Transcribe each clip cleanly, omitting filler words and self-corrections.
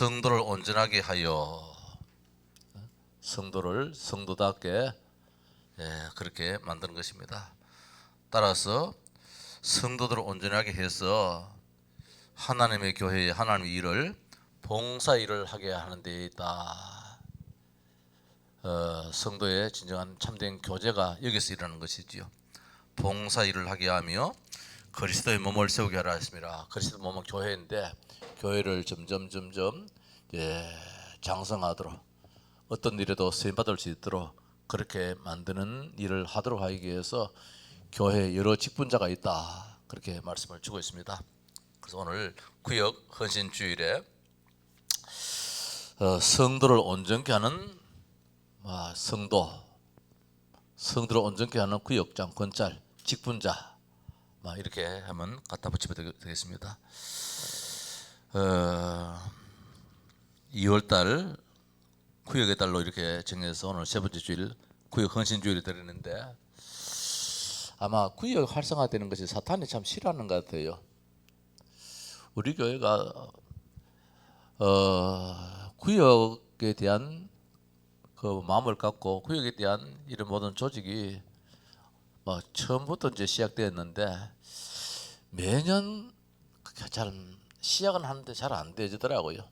성도를 온전하게 하여 성도를 성도답게 그렇게 만드는 것입니다. 따라서 성도들을 온전하게 해서 하나님의 교회에 하나님의 일을 봉사 일을 하게 하는 데 있다. 성도의 진정한 참된 교제가 여기서 일어나는 것이지요. 봉사 일을 하게 하며 그리스도의 몸을 세우게 하라 했습니다. 그리스도 몸은 교회인데 교회를 점점 장성하도록 어떤 일에도 쓰임받을 수 있도록 그렇게 만드는 일을 하도록 하기 위해서 교회에 여러 직분자가 있다, 그렇게 말씀을 주고 있습니다. 그래서 오늘 구역 헌신주일에 성도를 온전케 하는 성도를 온전케 하는 구역장, 권찰, 직분자 이렇게 하면 갖다 붙이면 되겠습니다. 2월달 구역의 달로 이렇게 정해서 오늘 세 번째 주일 구역 헌신주일이 되었는데, 아마 구역 활성화되는 것이 사탄이 참 싫어하는 것 같아요. 우리 교회가 구역에 대한 그 마음을 갖고 구역에 대한 이런 모든 조직이 처음부터 이제 시작되었는데 매년 잘 시작은 하는데 잘 안 되더라고요.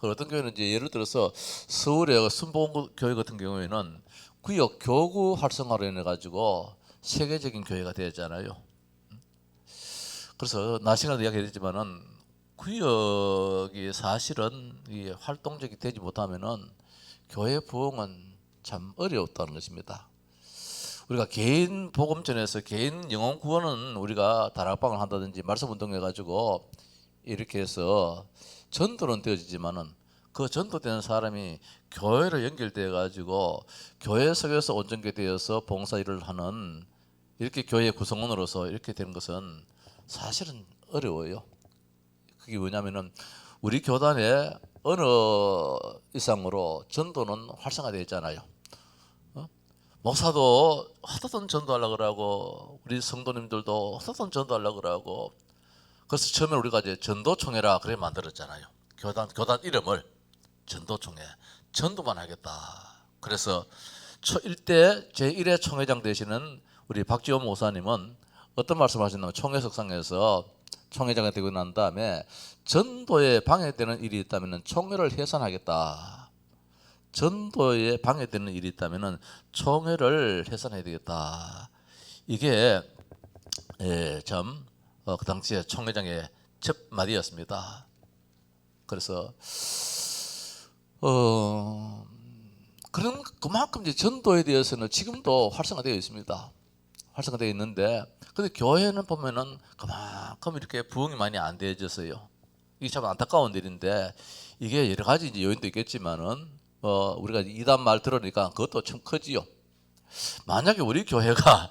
어떤 교회는 이제 예를 들어서 서울의 순복음교회 같은 경우에는 구역 교구 활성화로 인해 가지고 세계적인 교회가 되었잖아요. 그래서 낮 시간에 이야기했지만은 구역이 사실은 이 활동적이 되지 못하면은 교회 부흥은 참 어려웠다는 것입니다. 우리가 개인 복음전에서 개인 영혼 구원은 우리가 다락방을 한다든지 말씀 운동해 가지고 이렇게 해서 전도는 되어지지만은 그 전도되는 사람이 교회로 연결돼 가지고 교회 속에서 온전케 되어서 봉사 일을 하는 이렇게 교회 구성원으로서 이렇게 되는 것은 사실은 어려워요. 그게 뭐냐면은 우리 교단에 어느 이상으로 전도는 활성화되어 있잖아요. 목사도 어떻든 전도하려고 그러고 우리 성도님들도 어떻든 하려고 그러고, 그래서 처음에 우리가 이제 전도총회라 그래 만들었잖아요. 교단 이름을 전도총회, 전도만 하겠다. 그래서 초1대 제1회 총회장 되시는 우리 박지원 목사님은 어떤 말씀을 하셨냐면, 총회석상에서 총회장이 되고 난 다음에 전도에 방해되는 일이 있다면 총회를 해산하겠다. 전도에 방해되는 일이 있다면 총회를 해산해야 되겠다. 이게 참 그 당시에 총회장의 첫 마디였습니다. 그래서 그런 그만큼 이제 전도에 대해서는 지금도 활성화되어 있습니다. 활성화되어 있는데, 근데 교회는 보면은 그만큼 이렇게 부흥이 많이 안 되어졌어요. 이게 참 안타까운 일인데, 이게 여러 가지 이제 요인도 있겠지만은 우리가 이단 말 들으니까 그것도 참 크지요. 만약에 우리 교회가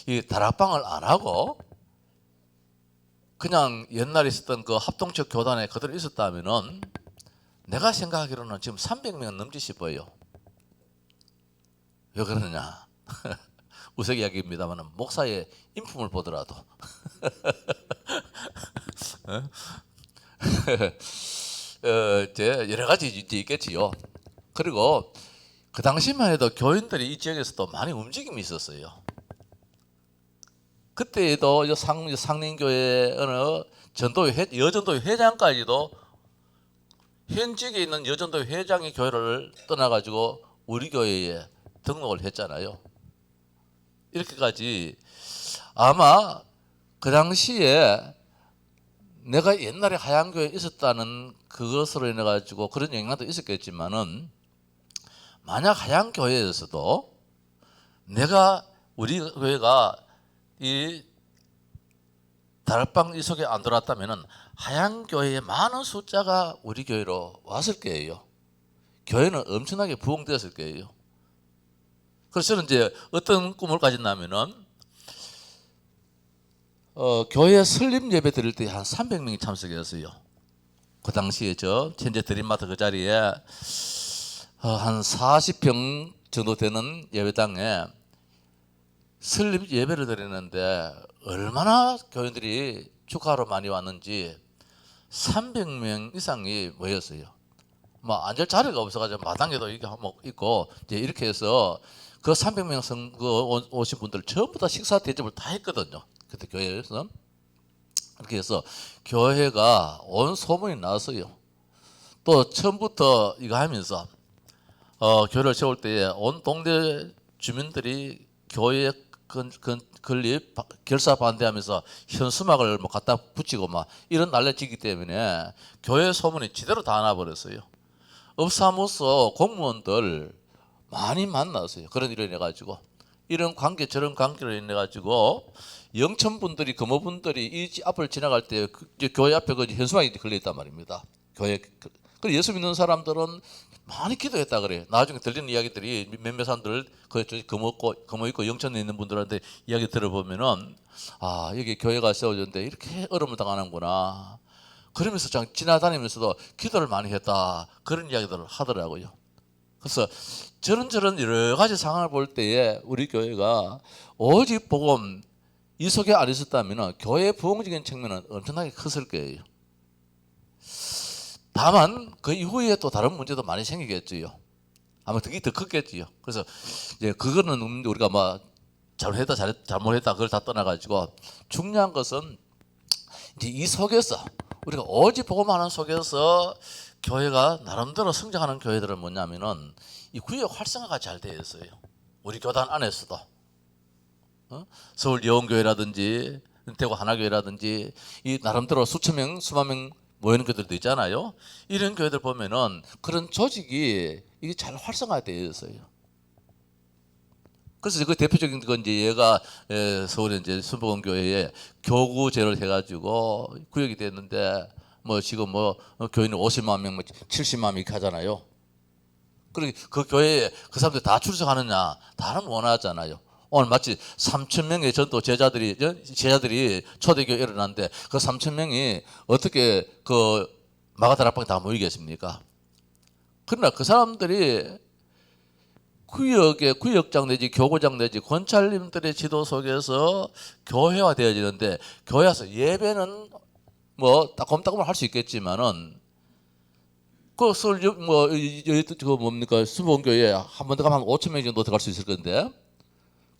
이 다락방을 안 하고 그냥 옛날에 있었던 그 합동적 교단에 그대로 있었다면은 내가 생각하기로는 지금 300명 넘지 싶어요. 왜 그러느냐? 우스갯 이야기입니다만 목사의 인품을 보더라도 여러 가지 있겠지요. 그리고 그 당시만 해도 교인들이 이 지역에서도 많이 움직임이 있었어요. 그때에도 상린교회 어느 여전도회 회장까지도 현직에 있는 여전도회 회장이 교회를 떠나가지고 우리 교회에 등록을 했잖아요. 이렇게까지 아마 그 당시에 내가 옛날에 하양교회에 있었다는 그것으로 인해 가지고 그런 영향도 있었겠지만은, 만약 하양교회에서도 우리 교회가 이 다락방 이 속에 안 들어왔다면은 하양교회의 많은 숫자가 우리 교회로 왔을 거예요. 교회는 엄청나게 부흥되었을 거예요. 그래서 저는 이제 어떤 꿈을 가졌냐면은 교회 설립 예배 드릴 때 한 300명이 참석했어요. 그 당시에 저 현재 드림마트 그 자리에 한 40평 정도 되는 예배당에 설립 예배를 드리는데 얼마나 교인들이 축하하러 많이 왔는지 300명 이상이 모였어요. 뭐 앉을 자리가 없어가지고 마당에도 이게 한번 있고 이제 이렇게 해서 그 300명 오신 분들 전부 다 식사 대접을 다 했거든요. 그때 교회에서. 이렇게 해서 교회가 온 소문이 났어요. 또 처음부터 이거 하면서 교회를 세울 때에 온 동네 주민들이 교회 건립 결사 반대하면서 현수막을 뭐 갖다 붙이고 막 이런 난리치기 때문에 교회 소문이 지대로 다 나버렸어요. 업사무소 공무원들 많이 만났어요. 그런 일을 해가지고 이런 관계 저런 관계로 인해 가지고 영천분들이 금호분들이 이 앞을 지나갈 때 교회 앞에 그 현수막이 걸려 있단 말입니다. 교회 그 예수 믿는 사람들은 많이 기도했다 그래요. 나중에 들리는 이야기들이 몇몇 사람들 그 금호 있고 영천에 있는 분들한테 이야기 들어보면은 아 여기 교회가 세워졌는데 이렇게 어려움을 당하는구나. 그러면서 지나다니면서도 기도를 많이 했다 그런 이야기들을 하더라고요. 그래서 저런 여러 가지 상황을 볼 때에 우리 교회가 오직 복음 이 속에 안 있었다면 교회 부흥적인 측면은 엄청나게 컸을 거예요. 다만 그 이후에 또 다른 문제도 많이 생기겠지요. 아마 그게 더 컸겠지요. 그래서 이제 그거는 우리가 뭐 잘못했다 잘못했다 그걸 다 떠나가지고 중요한 것은 이제 이 속에서 우리가 오직 복음하는 속에서 교회가 나름대로 성장하는 교회들은 뭐냐면은 이 구역 활성화가 잘 되어 있어요. 우리 교단 안에서도 서울 여원교회라든지 대구 하나교회라든지 이 나름대로 수천 명 수만 명 모이는 교회들도 있잖아요. 이런 교회들 보면은 그런 조직이 이게 잘 활성화되어 있어요. 그래서 그 대표적인 건 이제 얘가 서울에 이제 순복음교회에 교구제를 해가지고 구역이 됐는데 뭐 지금 뭐 교인은 50만 명, 70만 명 이렇게 하잖아요. 그리고 그 교회에 그 사람들 다 출석하느냐? 다는 원하잖아요. 오늘 마치 3천 명의 전도 제자들이 초대교회 일어났는데 그 3천 명이 어떻게 그 마가다락방에 다 모이겠습니까? 그러나 그 사람들이 구역장 내지 교구장 내지 권찰님들의 지도 속에서 교회화 되어지는데 교회에서 예배는 뭐 따끔따끔을 할 수 있겠지만은 그 서울 그 뭡니까 수봉교회 한 번 더 가면 5천 명 정도 들어갈 수 있을 건데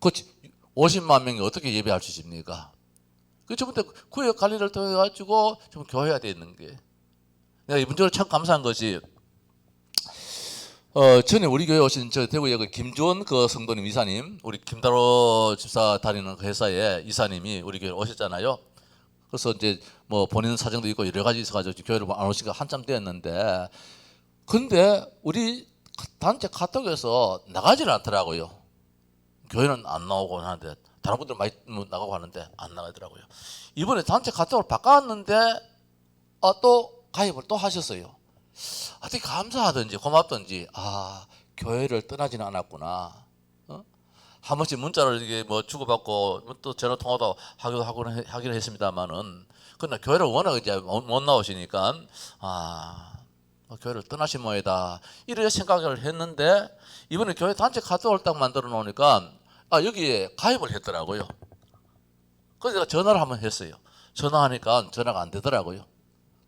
그 50만 명이 어떻게 예배할 수 있습니까? 그 저번에 구역 관리를 통해 가지고 좀 교회화 되어 있는 게 내가 이분적으로 참 감사한 것이 전에 우리 교회 오신 저 대구의 그 김주원 그 성도님 이사님 우리 김다로 집사 다니는 그 회사에 이사님이 우리 교회 오셨잖아요. 그래서 이제 뭐 본인 사정도 있고 여러 가지 있어가지고 교회를 안 오시기가 한참 되었는데 근데 우리 단체 카톡에서 나가지를 않더라고요. 교회는 안 나오고 하는데 다른 분들 많이 나가고 하는데 안 나가더라고요. 이번에 단체 카톡을 바꿨는데 또 가입을 또 하셨어요. 어떻게 감사하든지 고맙든지 교회를 떠나지는 않았구나. 한 번씩 문자를 이게 뭐 주고받고 또 전화 통화도 하기로 했습니다만은 그러나 교회를 워낙 이제 못 나오시니까 교회를 떠나신 모양이다 이렇게 생각을 했는데 이번에 교회 단체 카톡을 딱 만들어 놓으니까 여기에 가입을 했더라고요. 그래서 제가 전화를 한번 했어요. 전화하니까 전화가 안 되더라고요.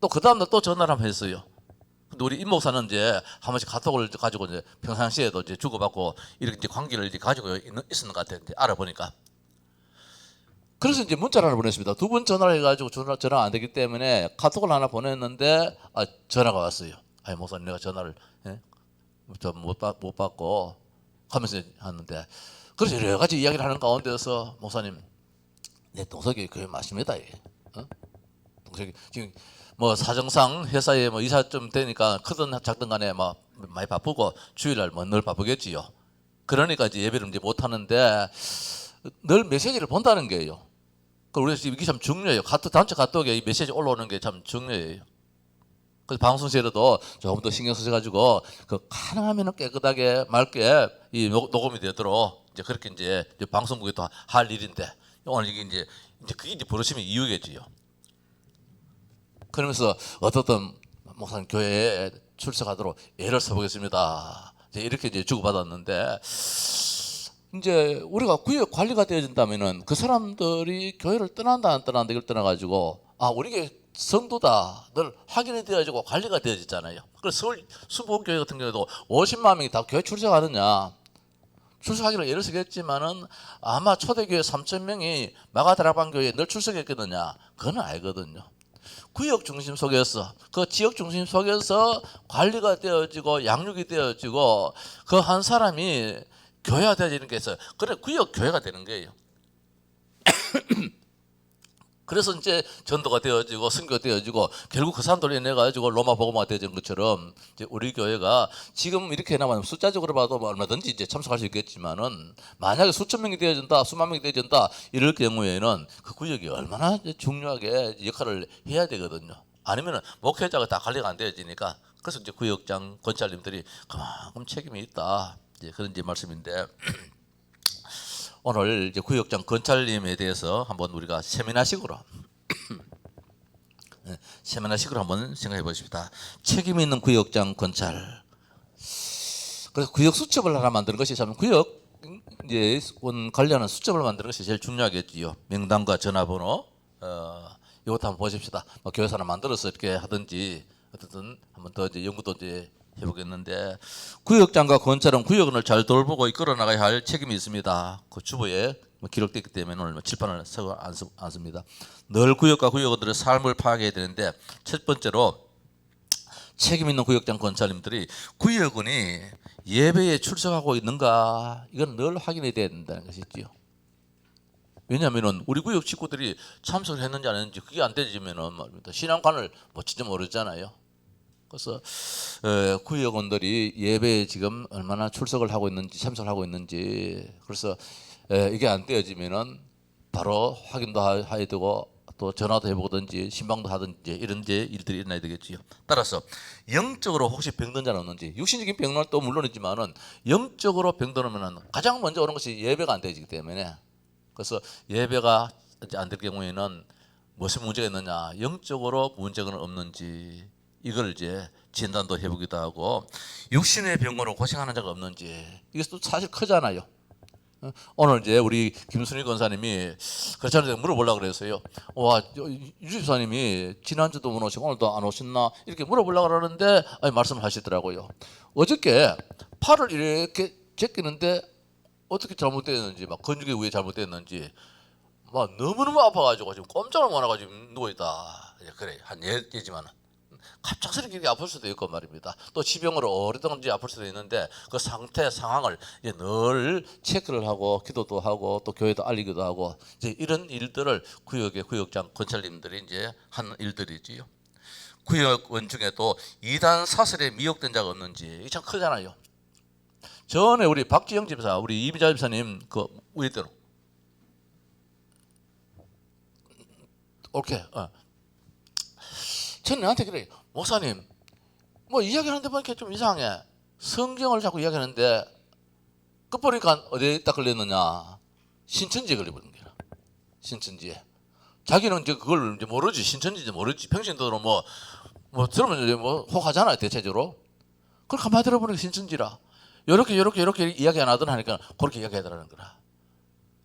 또 그 다음날 또 전화를 한번 했어요. 근데 우리 임 목사는 이제 한 번씩 카톡을 가지고 이제 평상시에도 이제 주고받고 이렇게 이제 관계를 이제 가지고 있었는 것 같아요. 이제 알아보니까. 그래서 이제 문자를 하나 보냈습니다. 두 번 전화를 해가지고 전화가 안 되기 때문에 카톡을 하나 보냈는데 전화가 왔어요. 목사님 내가 전화를 못 받고 하면서 하는데 그래서 여러 가지 이야기를 하는 가운데서 목사님 내 동석이 교회 맞습니다. 동석이 지금 뭐 사정상 회사에 뭐 이사 좀 되니까 크든 작든 간에 뭐 많이 바쁘고 주일날 뭐 늘 바쁘겠지요. 그러니까 이제 예배를 이제 못 하는데 늘 메시지를 본다는 거예요. 우리가 이게 참 중요해요. 단체 카톡에 이 메시지 올라오는 게 참 중요해요. 그래서 방송실에도 조금 더 신경 쓰셔가지고 그 가능하면 깨끗하게 맑게 이 녹음이 되도록 이제 그렇게 이제 방송국에 또 할 일인데 오늘 이게 이제 그게 이제 버릇이면 이유겠지요. 그러면서 어떻든 목사님 교회에 출석하도록 애를 써보겠습니다. 이렇게 이제 주고받았는데 이제 우리가 구역 관리가 되어진다면은 그 사람들이 교회를 떠난다 안 떠난다 이걸 떠나가지고 우리 교회 성도다 늘 확인이 되어지고 관리가 되어졌잖아요. 그래서 서울 수보교회 같은 경우도 50만 명이 다 교회 출석하느냐, 출석하기로 예를 쓰겠지만은 아마 초대교회 3,000명이 마가다락방 교회에 늘 출석했거든요. 그건 알거든요. 구역 중심 속에서, 그 지역 중심 속에서 관리가 되어지고 양육이 되어지고 그 한 사람이 교회가 되어지는 게 있어요. 그래 구역 교회가 되는 거예요. 그래서 이제 전도가 되어지고 선교가 되어지고 결국 그 사람들로 인해 가지고 로마 복음화가 되어진 것처럼 이제 우리 교회가 지금 이렇게 해나면 숫자적으로 봐도 뭐 얼마든지 이제 참석할 수 있겠지만은 만약에 수천 명이 되어진다, 수만 명이 되어진다 이럴 경우에는 그 구역이 얼마나 중요하게 역할을 해야 되거든요. 아니면은 목회자가 다 관리가 안 되어지니까 그래서 이제 구역장 권찰님들이 그만큼 책임이 있다. 이제 그런 이제 말씀인데. 오늘 이제 구역장 권찰님에 대해서 한번 우리가 세미나식으로 한번 생각해 보십시다. 책임 있는 구역장 권찰. 그래서 구역 수첩을 하나 만드는 것이 참 구역 이제 관리하는 수첩을 만드는 것이 제일 중요하겠지요. 명단과 전화번호 이것도 한번 보십시다. 뭐 교회에서 하나 만들어서 이렇게 하든지 어쨌든 한번 더 이제 연구도 이제 해보겠는데 구역장과 권찰은 구역을 잘 돌보고 이끌어 나가야 할 책임이 있습니다. 그 주보에 기록되기 때문에 오늘 칠판을 쓰고 않습니다. 늘 구역과 구역원들의 삶을 파악해야 되는데 첫 번째로 책임 있는 구역장 권찰님들이 구역원이 예배에 출석하고 있는가 이건 늘 확인해야 된다는 것이지요. 왜냐하면 우리 구역 식구들이 참석을 했는지 안 했는지 그게 안 되지면은 신앙관을 진짜 모르잖아요. 그래서 구역원들이 예배에 지금 얼마나 출석을 하고 있는지 참석을 하고 있는지 그래서 이게 안 되어지면은 바로 확인도 해야 되고 또 전화도 해보든지 신방도 하든지 이런 일들이 일어나야 되겠지요. 따라서 영적으로 혹시 병든 자는 없는지 육신적인 병은 또 물론이지만은 영적으로 병들면은 가장 먼저 오는 것이 예배가 안 되기 때문에 그래서 예배가 안 될 경우에는 무슨 문제가 있느냐 영적으로 문제가 없는지 이걸 이제 진단도 해보기도 하고 육신의 병으로 고생하는 자가 없는지 이게 또 사실 크잖아요. 오늘 이제 우리 김순희 권사님이 그렇잖아요. 물어보려고 그랬어요. 와, 유 집사님이 지난주도 못 오시고 오늘도 안 오셨나 이렇게 물어보려고 그러는데 말씀을 하시더라고요. 어저께 팔을 이렇게 제끼는데 어떻게 잘못됐는지 막 근육의 위에 잘못됐는지 막 너무너무 아파가지고 지금 꼼짝을 못해가지고 누워있다. 그래 한 예지만은 갑작스럽게 이렇게 아플 수도 있고 말입니다. 또 지병으로 오래동안 아플 수도 있는데 그 상태 상황을 늘 체크를 하고 기도도 하고 또 교회도 알리기도 하고 이제 이런 일들을 구역의 구역장 권찰님들이 이제 하는 일들이지요. 구역원 중에도 이단 사설에 미혹된 자가 없는지 이게 참 크잖아요. 전에 우리 박지영 집사, 우리 이미자 집사님 그 우리대로 오케이. 저는 나한테 그래요. 목사님, 뭐 이야기하는데 보니까 좀 이상해. 성경을 자꾸 이야기하는데 끝보니까 어디에 딱 걸렸느냐? 신천지에 걸려버린 거야. 신천지에. 자기는 이제 그걸 이제 모르지. 신천지인지 모르지. 평신도로 뭐 들으면 이제 혹하잖아요. 대체적으로. 그걸 가만히 들어보니까 신천지라. 요렇게 이야기 안 하더라 하니까 그렇게 이야기하더라는 거라.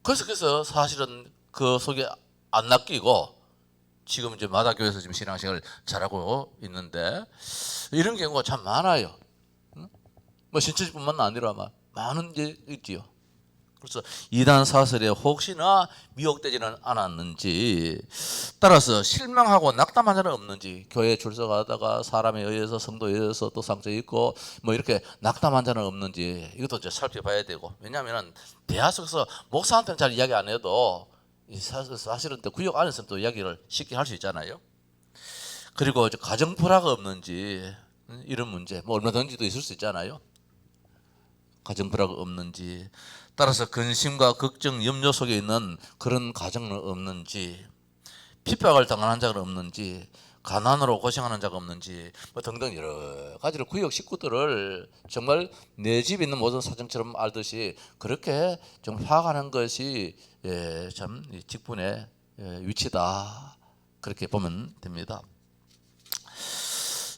그래서 사실은 그 속에 안 낚이고 지금 이제 마다교에서 지금 신앙생활을 잘하고 있는데 이런 경우가 참 많아요. 뭐 신천지뿐만 아니라 많은 게 있지요. 그래서 이단 사설에 혹시나 미혹되지는 않았는지 따라서 실망하고 낙담한 자는 없는지 교회에 출석하다가 사람에 의해서 성도에 의해서 또 상처 있고 뭐 이렇게 낙담한 자는 없는지 이것도 이제 살펴봐야 되고 왜냐하면 대화 속에서 목사한테는 잘 이야기 안 해도 사실은 또 구역 안에서는 또 이야기를 쉽게 할 수 있잖아요. 그리고 가정 불화가 없는지 이런 문제 뭐 얼마든지도 있을 수 있잖아요. 가정 불화가 없는지 따라서 근심과 걱정, 염려 속에 있는 그런 가정은 없는지 핍박을 당하는 자가 없는지 가난으로 고생하는 자가 없는지 뭐 등등 여러 가지를 구역 식구들을 정말 내 집에 있는 모든 사정처럼 알듯이 그렇게 좀 파악하는 것이 참 직분의 위치다 그렇게 보면 됩니다.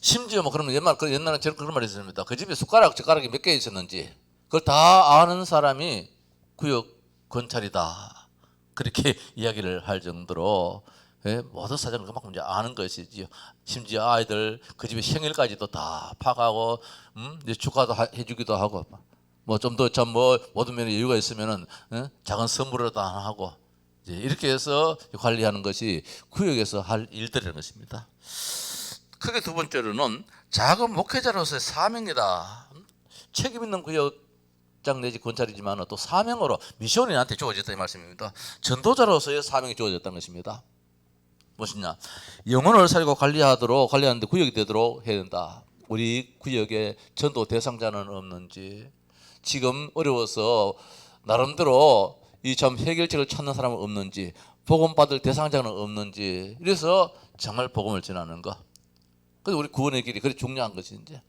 심지어 뭐 그러면 옛날에 저는 그런 말이 있습니다. 그 집에 젓가락이 몇 개 있었는지 그걸 다 아는 사람이 구역 권찰이다 그렇게 이야기를 할 정도로 모든 사정을 그만큼 이제 아는 것이지요. 심지어 아이들 그 집의 생일까지도 다 파가고, 이제 축하도 해주기도 하고, 뭐 좀 더 참 뭐 모든 면에 여유가 있으면은 작은 선물을 다 하고, 이제 이렇게 해서 관리하는 것이 구역에서 할 일들이라는 것입니다. 크게 두 번째로는 작은 목회자로서의 사명이다. 책임 있는 구역장 내지 권찰이지만 또 사명으로 미션이 나한테 주어졌다 이 말씀입니다. 전도자로서의 사명이 주어졌다는 것입니다. 무엇이냐? 영혼을 살리고 관리하는데 구역이 되도록 해야 된다. 우리 구역에 전도 대상자는 없는지, 지금 어려워서 나름대로 이 참 해결책을 찾는 사람은 없는지, 복음 받을 대상자는 없는지, 이래서 정말 복음을 전하는 거. 그래서 우리 구원의 길이 그리 중요한 것이 이제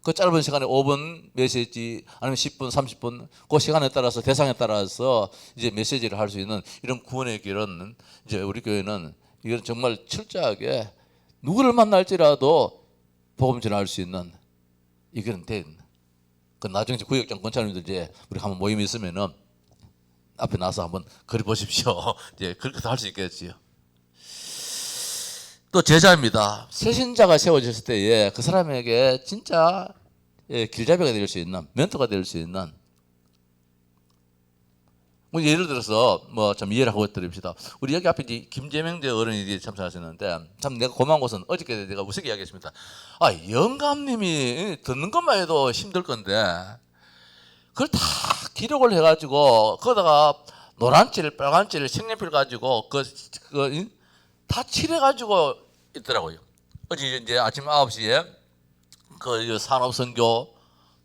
그 짧은 시간에 5분 메시지 아니면 10분, 30분 그 시간에 따라서 대상에 따라서 이제 메시지를 할 수 있는 이런 구원의 길은 이제 우리 교회는 이건 정말 철저하게 누구를 만날지라도 복음 전할 수 있는 이건 된. 그 나중에 구역장 권사님들 이제 우리 한번 모임이 있으면은 앞에 나서 한번 그려 보십시오. 이제 그렇게 할 수 있겠지요. 또 제자입니다. 새신자가 세워졌을 때에 그 사람에게 진짜 길잡이가 될 수 있는, 멘토가 될 수 있는, 뭐 예를 들어서 뭐 좀 이해를 하고 드립시다. 우리 여기 앞에 김재명대 어른이 참석하셨는데 참 내가 고마운 것은 어저께 내가 무색히 이야기했습니다. 영감님이 듣는 것만 해도 힘들 건데 그걸 다 기록을 해가지고 거기다가 노란칠, 빨간칠, 색연필 가지고 다 칠해가지고 있더라고요. 어제 이제 아침 9시에 그 산업선교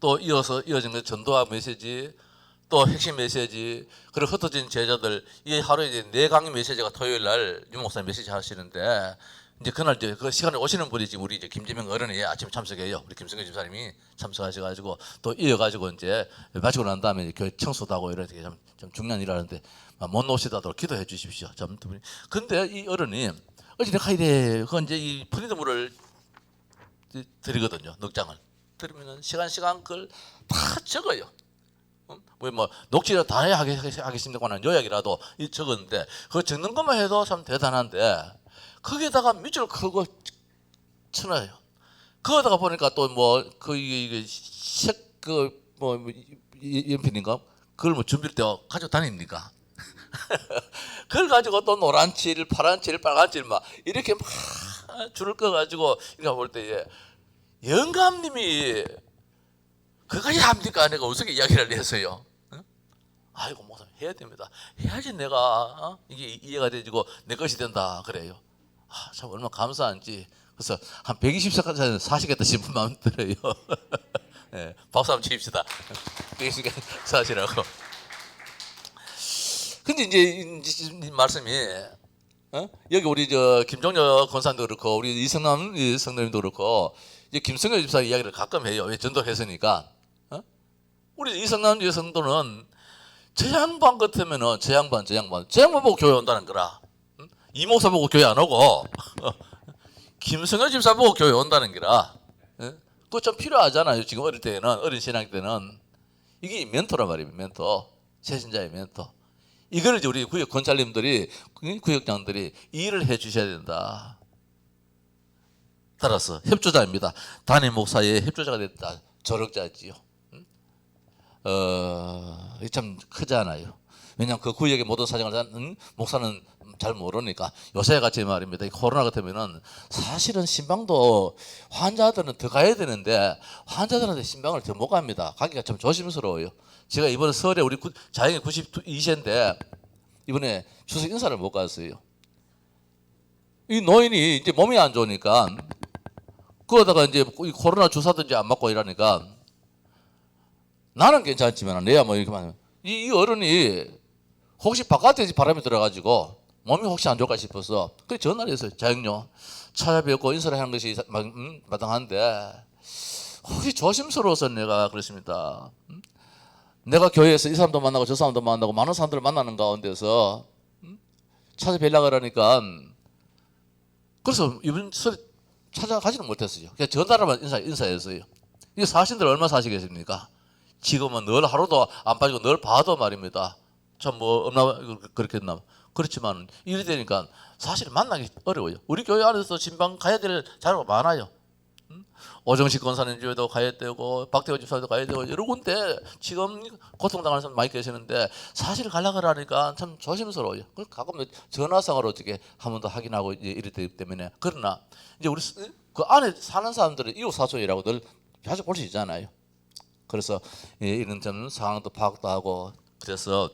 또 이어진 그 전도와 메시지 또 핵심 메시지 그리고 흩어진 제자들 이 하루에 이제 4강의 메시지가 토요일 날 윤 목사님 메시지 하시는데 이제 그날 이제 그 시간에 오시는 분이 지금 우리 이제 김재명 어른이 아침에 참석해요. 우리 김성규 집사님이 참석하셔가지고 또 이어가지고 이제 마치고 난 다음에 교회 청소도 하고 이렇게 좀 중요한 일을 하는데 못 오시다도록 기도해 주십시오. 근데 이 어른이 어제 내가 이래 그 이제 이 프리드물을 드리거든요. 넉장을 드리면은 시간 그걸 다 적어요. 뭐 녹취를 다 해야 하겠습니까 하는 요약이라도 적었는데 그거 적는 것만 해도 참 대단한데 거기에다가 밑줄 그거 쳐놔요. 거기다가 보니까 또 뭐 이게 뭐 연필인가 그걸 뭐 준비할 때 가지고 다닙니까? 그걸 가지고 또 노란칠, 파란칠, 빨간칠 막 이렇게 막 줄을 꺼가지고 이거 볼 때 영감님이 그까지 합니까? 내가 우습게 이야기를 했어요. 아이고 목사님 해야 됩니다. 해야지 내가 이게 이해가 되지고 내 것이 된다 그래요. 참 얼마나 감사한지. 그래서 한 120세까지 사시겠다 싶은 마음 들어요. 네, 박수 한번 칩시다. 120세 사시라고. 근데 이제 이 말씀이 여기 우리 김종혁 권사님도 그렇고 우리 이성남 성도님도 그렇고 이제 김성현 집사 이야기를 가끔 해요. 왜 전도했으니까. 우리 이성남 성도는 저 양반 같으면은 저 양반 보고 교회 온다는 거라. 이 목사 보고 교회 안 오고 김성현 집사 보고 교회 온다는 거라. 그거 좀 필요하잖아요. 지금 어릴 때는 어린 신앙 때는 이게 멘토란 말이에요. 멘토, 새신자의 멘토. 이걸 이제 우리 구역 권찰님들이 구역장들이 일을 해주셔야 된다. 따라서 협조자입니다. 담임 목사의 협조자가 됐다. 조력자지요. 참 크잖아요. 왜냐하면 그 구역의 모든 사정을 목사는 잘 모르니까. 요새 같이 말입니다. 이 코로나 같으면은 사실은 신방도 환자들은 더 가야 되는데 환자들한테 신방을 더 못 갑니다. 가기가 참 조심스러워요. 제가 이번에 설에 우리 자영이 92세인데 이번에 추석 인사를 못 갔어요. 이 노인이 이제 몸이 안 좋으니까 그러다가 이제 코로나 주사도 이제 안 맞고 이러니까 나는 괜찮지만 내야 뭐 이렇게 말하면 이 어른이 혹시 바깥에 바람이 들어가지고 몸이 혹시 안 좋을까 싶어서 그 전화를 했어요. 자영요 찾아뵙고 인사를 하는 것이 마땅한데 혹시 조심스러워서 내가 그렇습니다. 내가 교회에서 이 사람도 만나고 저 사람도 만나고 많은 사람들을 만나는 가운데서 찾아뵈려고 그러니까 그래서 이번 설에 찾아가지는 못했어요. 그냥 전화로만 인사했어요. 이게 사신들 얼마 사시겠습니까? 지금은 늘 하루도 안 빠지고 늘 봐도 말입니다. 참 뭐 없나 그렇게 했나. 그렇지만 이래 되니까 사실 만나기 어려워요. 우리 교회 안에서 신방 가야 될 자료가 많아요. 오정식 권사님 교회도 가야 되고 박대호 집사도 가야 되고 여러 군데 지금 고통당하는 사람 많이 계시는데 사실 가려고 하니까 참 조심스러워요. 가끔 전화상으로 어떻게 한 번 더 확인하고 이랬기 때문에. 그러나 이제 우리 그 안에 사는 사람들은 이웃 사촌이라고 늘 자주 볼 수 있잖아요. 그래서 이런 좀 상황도 파악도 하고, 그래서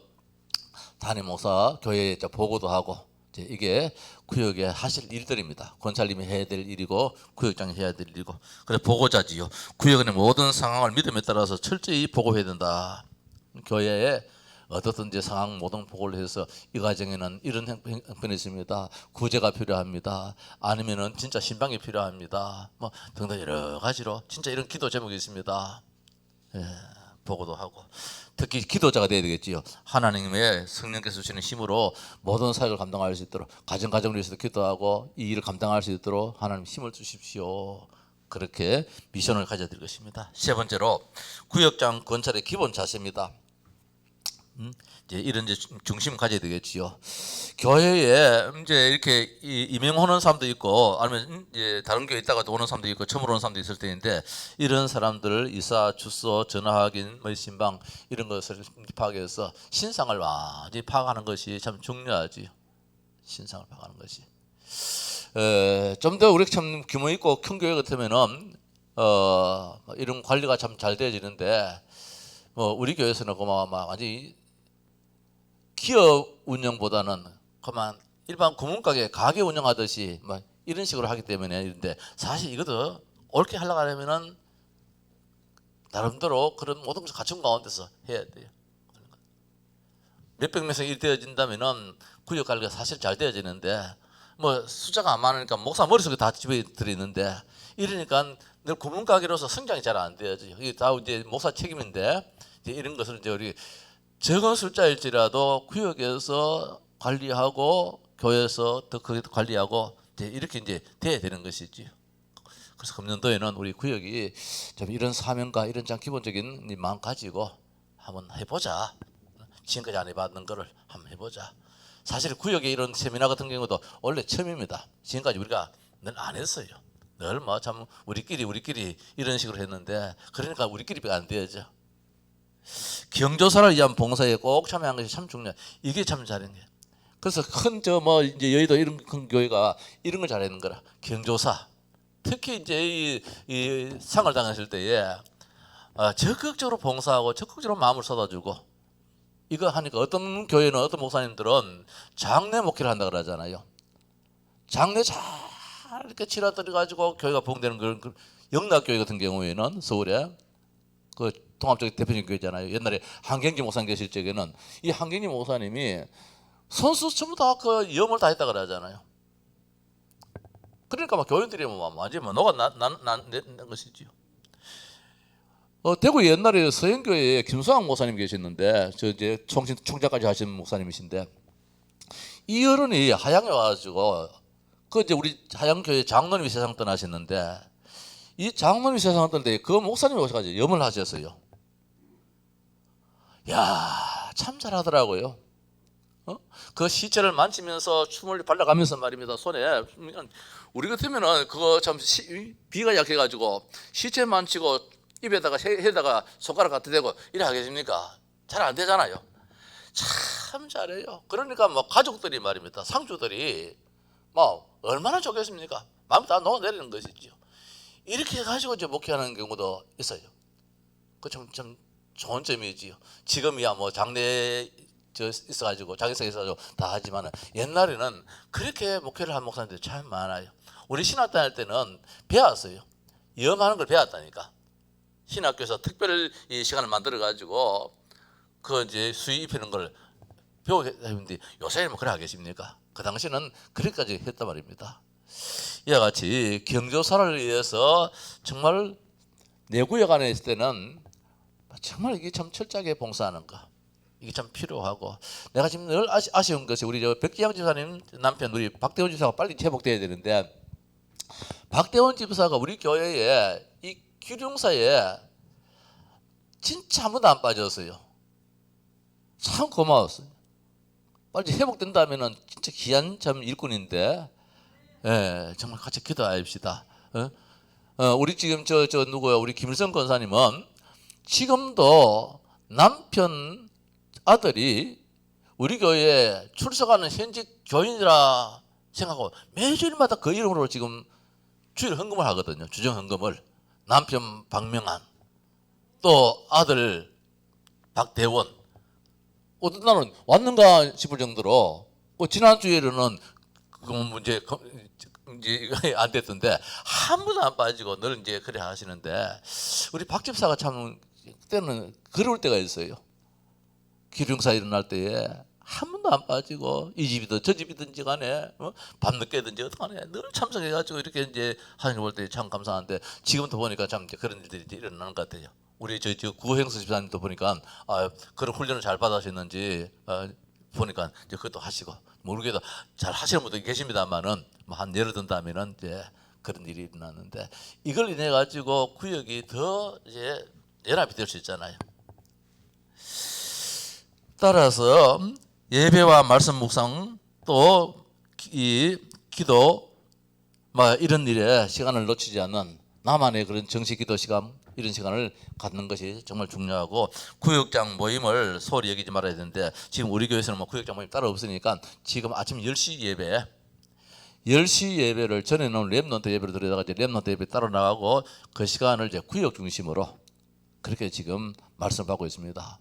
담임 목사 교회에 보고도 하고, 이게 구역에 하실 일들입니다. 권사님이 해야 될 일이고 구역장이 해야 될 일이고. 그래서 보고자지요. 구역의 모든 상황을 믿음에 따라서 철저히 보고해야 된다. 교회에 어떻든지 상황 모든 보고를 해서 이 과정에는 이런 형편이 있습니다. 구제가 필요합니다. 아니면은 진짜 신방이 필요합니다. 뭐 등등 여러 가지로 진짜 이런 기도 제목이 있습니다. 예, 보고도 하고, 특히 기도자가 되어야 되겠지요. 하나님의 성령께서 주시는 힘으로 모든 사역을 감당할 수 있도록, 가정을 위해서도 기도하고 이 일을 감당할 수 있도록 하나님 힘을 주십시오. 그렇게 미션을 가져야 될 것입니다. 세 번째로 구역장 건설의 기본 자세입니다. 이제 이런 중심 가져야 되겠지요. 교회에 이제 이렇게 임명하는 사람도 있고, 아니면 이제 다른 교회 있다가 또 오는 사람도 있고, 처음 오는 사람도 있을 텐데, 이런 사람들을 이사, 주소, 전화 확인, 뭐 신방 이런 것을 파악해서 신상을 완전히 파악하는 것이 참 중요하지. 신상을 파악하는 것이. 좀 더 우리 참 규모 있고 큰 교회 같으면은 이런 관리가 참 잘 되어지는데, 우리 교회에서는 완전히 기업 운영보다는 그만 일반 구멍가게 가게 운영하듯이 뭐 이런 식으로 하기 때문에. 이런데 사실 이것도 옳게 하려고 하려면은 나름대로 그런 모든 것을 갖춘 가운데서 해야 돼요. 몇백 명씩 일 되어진다면은 구역 관리가 사실 잘 되어지는데, 뭐 숫자가 안 많으니까 목사 머릿속에 다 집에 들어있는데, 이러니까 늘 구멍가게로서 성장이 잘 안 돼야지. 이게 다 이제 목사 책임인데, 이제 이런 것을 이제 우리 적은 숫자일지라도 구역에서 관리하고 교회에서 더 크게 관리하고 이렇게 이제 돼야 되는 것이지. 그래서 금년도에는 우리 구역이 좀 이런 사명과 이런 참 기본적인 마음 가지고 한번 해보자. 지금까지 안 해봤는 거를 한번 해보자. 사실 구역에 이런 세미나 같은 경우도 원래 처음입니다. 지금까지 우리가 늘 안 했어요. 늘 뭐 참 우리끼리 이런 식으로 했는데, 그러니까 우리끼리가 안 되어져. 경조사를 위한 봉사에 꼭 참여한 것이 참 중요해. 이게 참 잘한 게. 그래서 큰 이제 여의도 이런 큰 교회가 이런 걸 잘하는 거라. 경조사. 특히 이제 이 상을 당했을 때에 적극적으로 봉사하고 적극적으로 마음을 쏟아주고, 이거 하니까 어떤 교회는, 어떤 목사님들은 장례 목회를 한다 그러잖아요. 장례 잘 이렇게 치러들여 가지고 교회가 부흥되는 그런 영락교회 같은 경우에는 서울에 그 통합적 대표적인 교회잖아요. 옛날에 한경지 목사님 계실 적에는 이 한경지 목사님이 선수 전부 다 그 염을 다 했다 그러잖아요. 그러니까 막 교인들이 완전히 너가 난 것이지요. 대구 옛날에 서현교회에 김수환 목사님 계셨는데, 저 이제 총장까지 하신 목사님이신데, 이 어른이 하양에 와가지고 그 이제 우리 하양교회 장로님이 세상 떠나셨는데, 이 장로님이 세상 떠났는데 그 목사님이 오셔가지고 염을 하셨어요. 야, 참 잘하더라고요. 그 시체를 만지면서 춤을 발라가면서 말입니다. 손에. 우리 같으면은 그거 참 비가 약해가지고 시체 만지고 입에다가 해다가 손가락 갖다 대고 이래 하겠습니까? 잘 안 되잖아요. 참 잘해요. 그러니까 뭐 가족들이 말입니다. 상주들이 뭐 얼마나 좋겠습니까? 마음 다 녹아내리는 것이지요. 이렇게 해가지고 이제 목회하는 경우도 있어요. 그 참 좋은 점이지요. 지금이야 뭐 장례 있어가지고 자기서 있어가지고 다 하지만은, 옛날에는 그렇게 목회를 한 목사님들이 참 많아요. 우리 신학 다닐 때는 배웠어요. 염하는 걸 배웠다니까. 신학교에서 특별 이 시간을 만들어 가지고 그 이제 수의 입히는 걸 배우게 했는데, 요새는 뭐 그래 하겠습니까? 그 당시는 그렇게까지 했단 말입니다. 이와 같이 경조사를 위해서 정말 내 구역 안에 있을 때는 정말 이게 참 철저하게 봉사하는 거, 이게 참 필요하고, 내가 지금 늘 아쉬운 것이 우리 백지영 집사님 남편 우리 박대원 집사가 빨리 회복돼야 되는데, 박대원 집사가 우리 교회에 이 기룡사에 진짜 한 번도 안 빠졌어요. 참 고마웠어요. 빨리 회복된다면은 진짜 귀한 참 일꾼인데, 예, 정말 같이 기도합시다. 우리 지금 저 누구야? 우리 김일성 권사님은 지금도 남편 아들이 우리 교회에 출석하는 현직 교인이라 생각하고 매주일마다 그 이름으로 지금 주일 헌금을 하거든요. 주정 헌금을. 남편 박명한, 또 아들 박대원. 어떤 날은 왔는가 싶을 정도로, 지난 주일에는 그건 이제 안 됐던데 한 번도 안 빠지고 늘 이제 그래 하시는데, 우리 박 집사가 참 그때는 그럴 때가 있어요. 기룡사 일어날 때에 한 번도 안 빠지고, 이 집이든 저 집이든지 간에 밤늦게든지 어떡하네 늘 참석해가지고 이렇게 이제 하는 걸 볼 때 참 감사한데, 지금도 보니까 참 그런 일들이 일어나는 것 같아요. 우리 저 구행수 집사님도 보니까 그런 훈련을 잘 받으셨는지 보니까 이제 그것도 하시고, 모르게도 잘 하시는 분도 계십니다만은 한 예를 든다면은 이제 그런 일이 일어났는데, 이걸 인해 가지고 구역이 더 이제 연합이 될 수 있잖아요. 따라서 예배와 말씀 묵상 또 이 기도 이런 일에 시간을 놓치지 않는 나만의 그런 정식 기도 시간, 이런 시간을 갖는 것이 정말 중요하고, 구역장 모임을 소홀히 여기지 말아야 되는데, 지금 우리 교회에서는 구역장 모임 따로 없으니까 지금 아침 10시 예배, 10시 예배를 전에는 렘넌트 예배를 드리다가 이제 렘넌트 예배 따로 나가고, 그 시간을 이제 구역 중심으로 그렇게 지금 말씀을 받고 있습니다.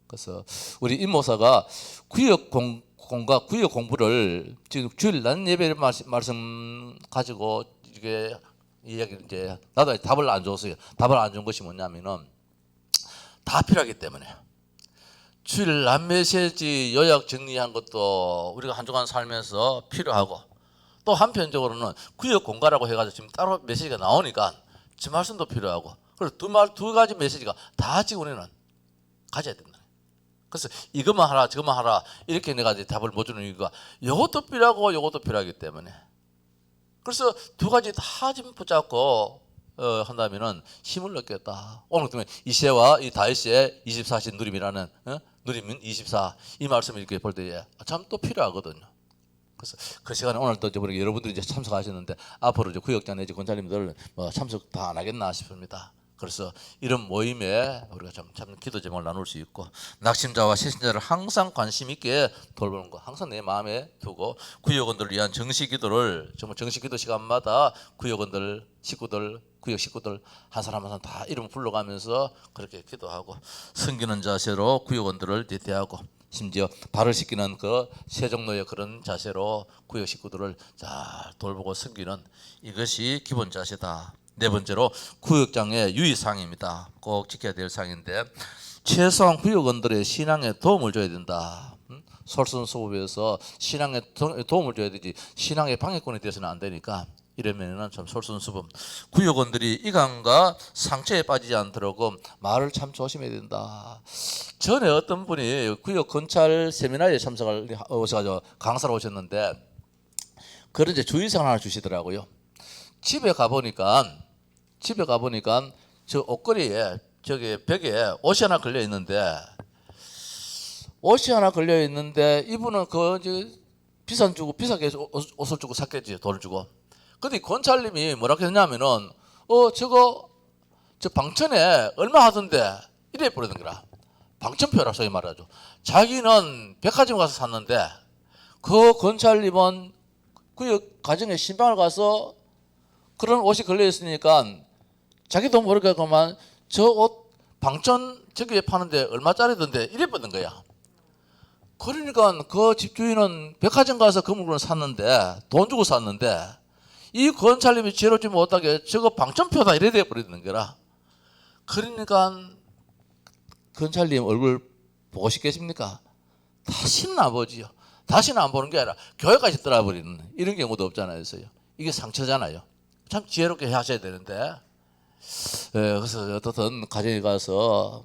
그래서 우리 임모사가 구역 공과 구역 공부를 지금 주일 날 예배 말씀 가지고 이게 이야기, 이제 나도 답을 안 줬어요. 답을 안 준 것이 뭐냐면은 다 필요하기 때문에. 주일 날 메시지 요약 정리한 것도 우리가 한 주간 살면서 필요하고, 또 한편적으로는 구역 공과라고 해가지고 지금 따로 메시지가 나오니까 저 말씀도 필요하고, 그래서 두 가지 메시지가 다 지금 우리는 가져야 된다. 그래서 이것만 하라 저것만 하라 이렇게 내가 이제 답을 못 주는 이유가, 이것도 필요하고 이것도 필요하기 때문에. 그래서 두 가지 다 지금 붙잡고 한다면은 힘을 얻겠다. 오늘 때문에 이새와 이 다윗의 24신 누림이라는 누림은 24, 이 말씀을 이렇게 볼 때에 참 또 필요하거든요. 그래서 그 시간에 오늘 또 여러분들이 이제 참석하셨는데, 앞으로 이제 구역장 내지 권사님들 참석 다 안 하겠나 싶습니다. 그래서 이런 모임에 우리가 참 기도 제목을 나눌 수 있고, 낙심자와 새신자를 항상 관심 있게 돌보는 거 항상 내 마음에 두고, 구역원들을 위한 정식 기도를 정말 정식 기도 시간마다 구역원들 식구들, 구역 식구들 한 사람 한 사람 다 이름 불러가면서 그렇게 기도하고, 섬기는 자세로 구역원들을 대하고, 심지어 발을 씻기는 그 세종로의 그런 자세로 구역 식구들을 잘 돌보고 섬기는, 이것이 기본 자세다. 네 번째로 구역장의 유의사항입니다. 꼭 지켜야 될 사항인데, 최소한 구역원들의 신앙에 도움을 줘야 된다. 솔선수범해서 신앙에 도움을 줘야 되지, 신앙의 방해꾼이 되어서는 안 되니까, 이러면은 참 솔선수범. 구역원들이 이간과 상처에 빠지지 않도록 말을 참 조심해야 된다. 전에 어떤 분이 구역 검찰 세미나에 참석을 오셔가지고 강사로 오셨는데, 그런 이제 주의사항 하나 주시더라고요. 집에 가보니까 저 옷걸이에 저기 벽에 옷이 하나 걸려 있는데, 이분은 비싼 주고 비싸게 옷을 주고 샀겠지, 돈을 주고. 근데 권찰님이 뭐라고 했냐면은 저 방천에 얼마 하던데 이래 버리는 거라. 방천표라 소위 말하죠. 자기는 백화점 가서 샀는데, 그 권찰님은 그 가정에 신방을 가서 그런 옷이 걸려 있으니까 자기도 모르게 그만 저 옷 방천 저기에 파는데 얼마짜리던데 이래 버는 거야. 그러니까 그 집주인은 백화점 가서 그 물건을 샀는데, 돈 주고 샀는데, 이 권찰님이 죄롭지 못하게 저거 방천표다 이래 돼 버리는 거라. 그러니까 권찰님 얼굴 보고 싶겠습니까? 다시는 안 보지요. 다시는 안 보는 게 아니라 교회까지 떠나버리는 이런 경우도 없잖아요. 이게 상처잖아요. 참 지혜롭게 하셔야 되는데, 그래서 어떻든 가정에 가서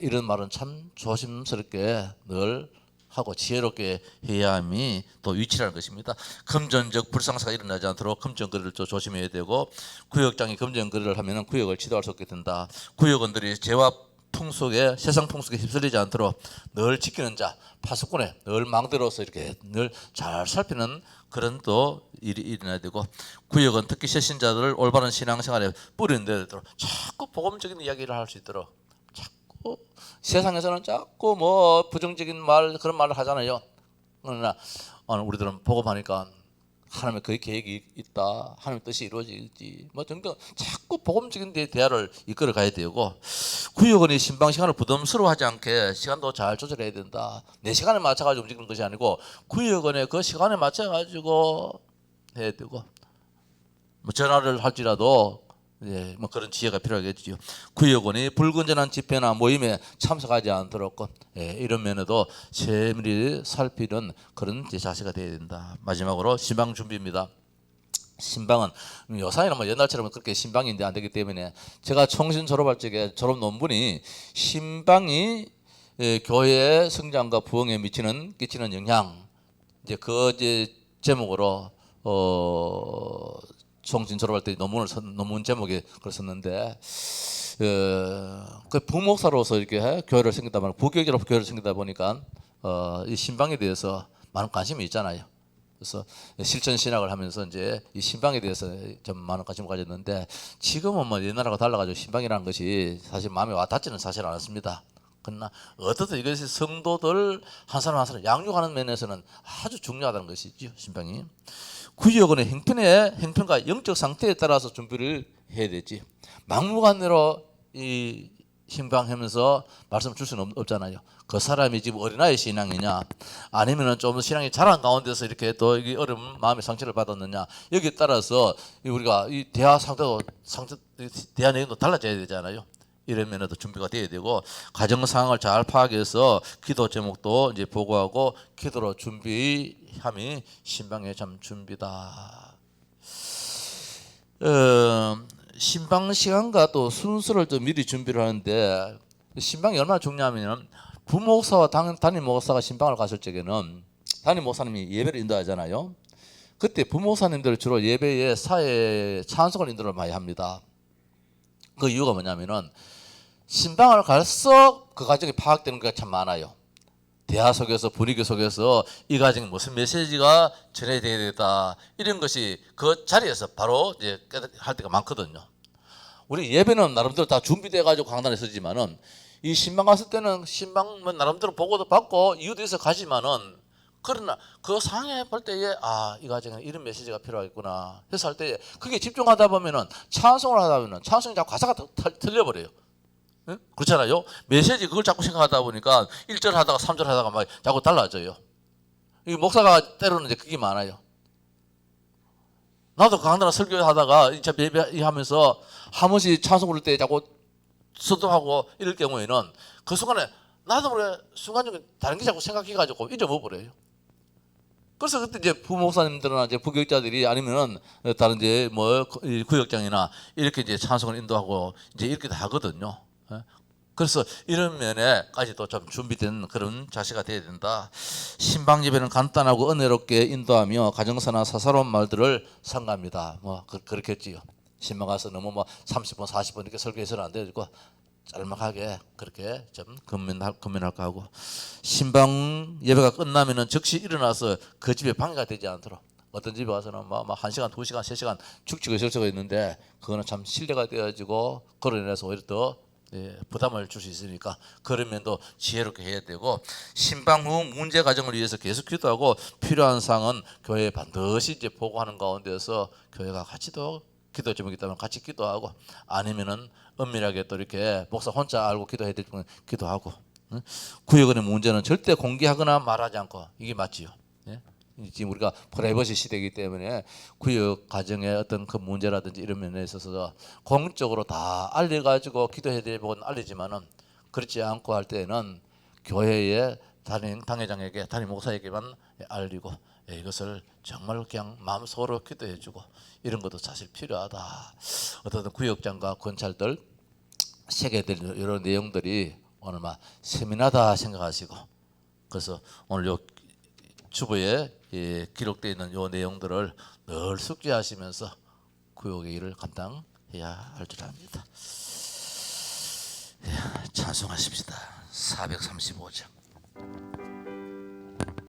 이런 말은 참 조심스럽게 늘 하고 지혜롭게 해야 함이 또 위치라는 것입니다. 금전적 불상사가 일어나지 않도록 금전거래를 또 조심해야 되고, 구역장이 금전거래를 하면 구역을 지도할 수 없게 된다. 구역원들이 죄와 풍속에 세상 풍속에 휩쓸리지 않도록 늘 지키는 자, 파수꾼에 늘 망대로서 이렇게 늘 잘 살피는 그런 또 일이 일어나야 되고, 구역은 특히 새신자들을 올바른 신앙생활에 뿌리는 데 있도록 자꾸 복음적인 이야기를 할 수 있도록, 자꾸 세상에서는 자꾸 뭐 부정적인 말 그런 말을 하잖아요. 그러나 우리들은 복음하니까 하나님의 그 계획이 있다, 하나님의 뜻이 이루어지지 뭐 등등 자꾸 복음적인 대화를 이끌어 가야 되고, 구역원이 신방 시간을 부담스러워하지 않게 시간도 잘 조절해야 된다. 내 시간에 맞춰가지고 움직이는 것이 아니고 구역원의 그 시간에 맞춰가지고 해야 되고, 뭐 전화를 할지라도 뭐 그런 지혜가 필요하겠지요. 구역원이 불건전한 집회나 모임에 참석하지 않도록 이런 면에도 세밀히 살피는 그런 자세가 되어야 된다. 마지막으로 신방 준비입니다. 신방은 요사이는 뭐 옛날처럼 그렇게 신방인데 안 되기 때문에, 제가 총신 졸업할 적에 졸업 논문이 신방이 교회의 성장과 부흥에 끼치는 영향, 이제 그 제목으로 총신 졸업할 때 논문 제목에 그걸 썼는데, 그 부목사로서 이렇게 교회를 섬기다 보니까, 부교육자로 교회를 섬기다 보니까 이 신방에 대해서 많은 관심이 있잖아요. 그래서 실천 신학을 하면서 이제 이 신방에 대해서 좀 많은 관심을 가졌는데, 지금은 뭐 옛날하고 달라가지고 신방이라는 것이 사실 마음에 와 닿지는 사실 않습니다. 그러나 어떻든 이것이 성도들 한 사람 한 사람 양육하는 면에서는 아주 중요하다는 것이죠, 신방이. 구역원의 형편과 영적 상태에 따라서 준비를 해야 되지. 막무가내로 이 신방하면서 말씀을 줄 수는 없잖아요. 그 사람이 지금 어린아이 신앙이냐, 아니면은 좀 신앙이 자란 가운데서 이렇게 또 이 어려운 마음의 상처를 받았느냐, 여기에 따라서 우리가 이 대화 대화 내용도 달라져야 되잖아요. 이런 면에도 준비가 돼야 되고, 가정 상황을 잘 파악해서 기도 제목도 이제 보고하고 기도로 준비함이 신방의 참 준비다. 신방 시간과 또 순서를 또 미리 준비를 하는데, 신방이 얼마나 중요하면, 부목사와 담임 목사가 신방을 갔을 적에는 담임 목사님이 예배를 인도하잖아요. 그때 부목사님들 주로 예배에 사회 찬송을 인도를 많이 합니다. 그 이유가 뭐냐면은, 신방을 갈수록 그 가정이 파악되는 게 참 많아요. 대화 속에서, 분위기 속에서 이 가정에 무슨 메시지가 전해져야 되겠다, 이런 것이 그 자리에서 바로 이제 할 때가 많거든요. 우리 예배는 나름대로 다 준비돼 가지고 강단에 서지만은, 이 신방 갔을 때는 신방은 나름대로 보고도 받고 이유도 있어 가지만은, 그러나 그 상황에 볼 때에 이 가정에 이런 메시지가 필요하겠구나 해서 할 때, 그게 집중하다 보면은 찬송을 하다 보면은 찬송이 자꾸 가사가 틀려버려요. 응? 그렇잖아요. 메시지 그걸 자꾸 생각하다 보니까 1절 하다가 3절 하다가 막 자꾸 달라져요. 이 목사가 때로는 이제 그게 많아요. 나도 강단에 설교하다가 예배하면서 한 번씩 찬송 부를 때 자꾸 서도하고 이럴 경우에는 그 순간에 나도 모르게 순간적으로 다른 게 자꾸 생각해가지고 잊어버려요. 그래서 그때 이제 부목사님들이나 이제 부교육자들이 아니면은 다른 이제 뭐 구역장이나 이렇게 이제 찬송을 인도하고 이제 이렇게 다 하거든요. 그래서 이런 면에까지도 좀 준비된 그런 자세가 되어야 된다. 신방 예배는 간단하고 은혜롭게 인도하며 가정사나 사사로운 말들을 삼갑니다. 뭐 그렇겠지요. 신방 가서 너무 뭐 30분 40분 이렇게 설교해서는 안 되고 짤막하게 그렇게 좀 건면할까 하고, 신방 예배가 끝나면은 즉시 일어나서 그 집에 방해가 되지 않도록, 어떤 집에 가서는 막 1시간 2시간 3시간 축축을 설치고 있는데 그거는 참 신뢰가 되어지고 그로 인해서 오히려 더 부담을 줄 수 있으니까 그런 면도 지혜롭게 해야 되고, 신방 후 문제 가정을 위해서 계속 기도하고 필요한 사항은 교회에 반드시 이제 보고하는 가운데서 교회가 같이 또 기도 제목이 있다면 같이 기도하고, 아니면은 은밀하게 또 이렇게 목사 혼자 알고 기도해야 될 때는 기도하고, 구역원의 문제는 절대 공개하거나 말하지 않고, 이게 맞지요. 예? 지금 우리가 프라이버시 시대이기 때문에 구역 가정의 어떤 그 문제라든지 이런 면에 있어서 공적으로 다 알려가지고 기도해야 되고 알리지만은, 그렇지 않고 할 때는 교회의 당회장에게, 담임 목사에게만 알리고 이것을 정말 그냥 마음속으로 기도해주고, 이런 것도 사실 필요하다. 어떤 구역장과 권찰들 새겨야 될 이런 내용들이 오늘 막 세밀하다 생각하시고, 그래서 오늘 요 주보에 기록되어 있는 요 내용들을 늘 숙지하시면서 구역의 일을 감당해야 할 줄 압니다. 찬송하십시다. 435장.